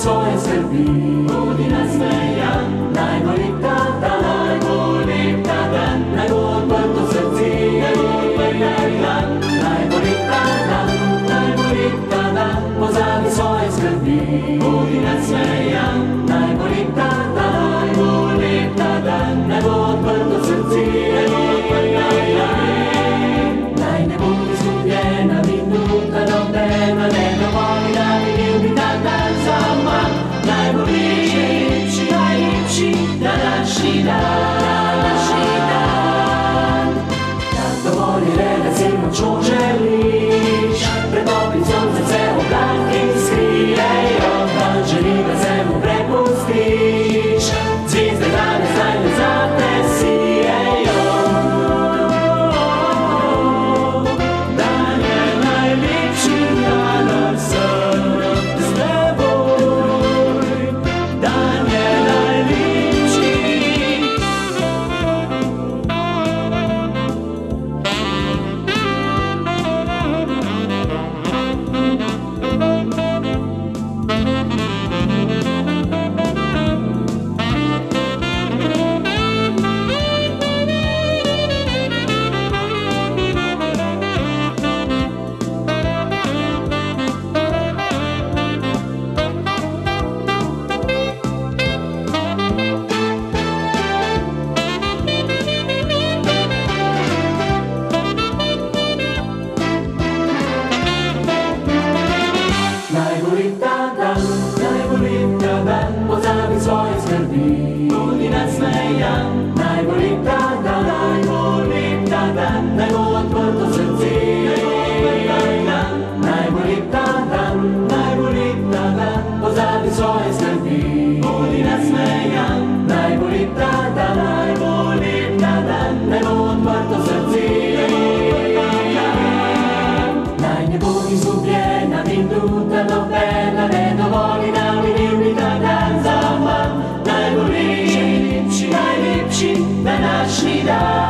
svoje skrbi. Budi nasmejan, naj bo lep ta dan, naj bo lep ta dan, naj bo odprto srce, naj bo odprta dan, naj bo lep ta dan, naj bo lep ta dan, pozabi svoje skrbi. Budi nasmejan, naj bo lep ta dan, naj bo lep ta dan, naj bo odprto srce, naj bo odprta dan. Naj ne bo izgubljena minuta nobena, ne dovoli, da bi bil ta dan zaman. Naj bo lepši, najlepši današnji dan. Tak dovoli le, da si močno želiš, pred toplim soncem se oblaki skrijejo, dan želi, da se mu prepustiš, zvezde danes najbolj zate sijejo. Dan je najlepši dan vsem s teboj, dan je najlepši. Pozabi svoje skrbi, budi nasmejan, naj bo lep ta dan, naj bo lep ta dan, naj bo odprto srce, naj bo lep ta dan, naj bo lep ta dan, pozabi svoje skrbi, budi nasmejan, naj bo lep ta dan, naj bo lep ta dan, naj bo odprto srce, naj ne bo izgubljena minuta nobena, ne dovoli, da bi bil ta dan zaman. Najlepši današnji dan.